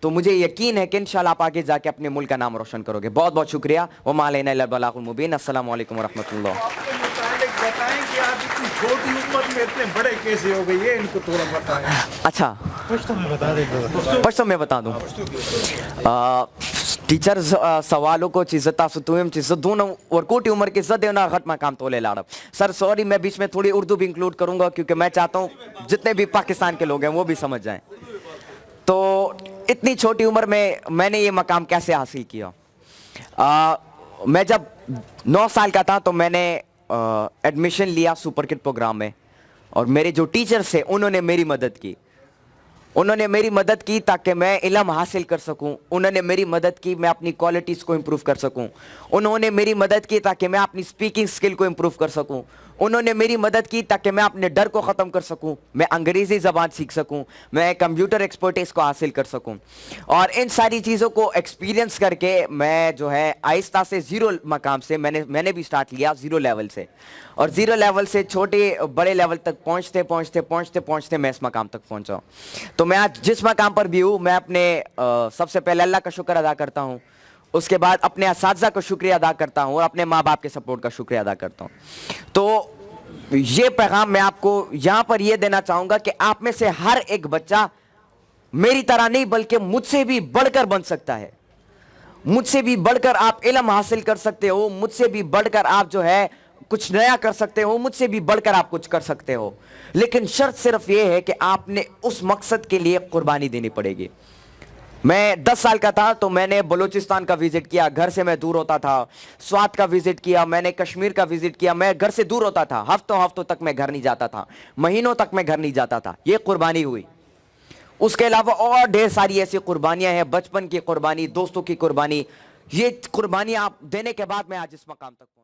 تو مجھے یقین ہے کہ انشاءاللہ آپ آگے جا کے اپنے ملک کا نام روشن کرو گے. بہت بہت شکریہ. وما علینا الا البلاغ المبین. السلام علیکم ورحمۃ اللہ. آپ کے متعلق بتائیں کہ آپ اتنی چھوٹی عمر میں اتنے بڑے کیسے ہو گئے, یہ ان کو تھوڑا بتائیں. اچھا پشتو میں بتا دوں. ٹیچرز سوالوں کو چیزتا ستویم چیز دونوں اور کوٹی عمر کے زدے انہا غٹ مقام تولے لاڑا. سر سوری میں بیچ میں تھوڑی اردو بھی انکلوڈ کروں گا کیونکہ میں چاہتا ہوں جتنے بھی پاکستان کے لوگ ہیں وہ بھی سمجھ جائیں. تو اتنی چھوٹی عمر میں نے یہ مقام کیسے حاصل کیا. میں جب 9 سال کا تھا تو میں نے ایڈمیشن لیا سپر کڈ پروگرام میں, اور میرے جو ٹیچرز تھے انہوں نے میری مدد کی تاکہ میں علم حاصل کر سکوں. انہوں نے میری مدد کی میں اپنی کوالٹیز کو امپروو کر سکوں. انہوں نے میری مدد کی تاکہ میں اپنی اسپیکنگ سکل کو امپروو کر سکوں. انہوں نے میری مدد کی تاکہ میں اپنے ڈر کو ختم کر سکوں, میں انگریزی زبان سیکھ سکوں, میں کمپیوٹر ایکسپرٹیز کو حاصل کر سکوں. اور ان ساری چیزوں کو ایکسپیرینس کر کے میں جو ہے آہستہ سے زیرو مقام سے میں نے بھی سٹارٹ لیا زیرو لیول سے, اور زیرو لیول سے چھوٹے بڑے لیول تک پہنچتے میں اس مقام تک پہنچا. تو میں آج جس مقام پر بھی ہوں میں اپنے سب سے پہلے اللہ کا شکر ادا کرتا ہوں, اس کے بعد اپنے اساتذہ کو شکریہ ادا کرتا ہوں, اور اپنے ماں باپ کے سپورٹ کا شکریہ ادا کرتا ہوں. تو یہ پیغام میں آپ کو یہاں پر یہ دینا چاہوں گا کہ آپ میں سے ہر ایک بچہ میری طرح نہیں بلکہ مجھ سے بھی بڑھ کر بن سکتا ہے. مجھ سے بھی بڑھ کر آپ علم حاصل کر سکتے ہو, مجھ سے بھی بڑھ کر آپ جو ہے کچھ نیا کر سکتے ہو, مجھ سے بھی بڑھ کر آپ کچھ کر سکتے ہو. لیکن شرط صرف یہ ہے کہ آپ نے اس مقصد کے لیے قربانی دینی پڑے گی. میں 10 سال کا تھا تو میں نے بلوچستان کا وزٹ کیا, گھر سے میں دور ہوتا تھا. سوات کا وزٹ کیا, میں نے کشمیر کا وزٹ کیا, میں گھر سے دور ہوتا تھا, ہفتوں تک میں گھر نہیں جاتا تھا, مہینوں تک میں گھر نہیں جاتا تھا. یہ قربانی ہوئی. اس کے علاوہ اور ڈھیر ساری ایسی قربانیاں ہیں, بچپن کی قربانی, دوستوں کی قربانی. یہ قربانیاں آپ دینے کے بعد میں آج اس مقام تک پہنچا.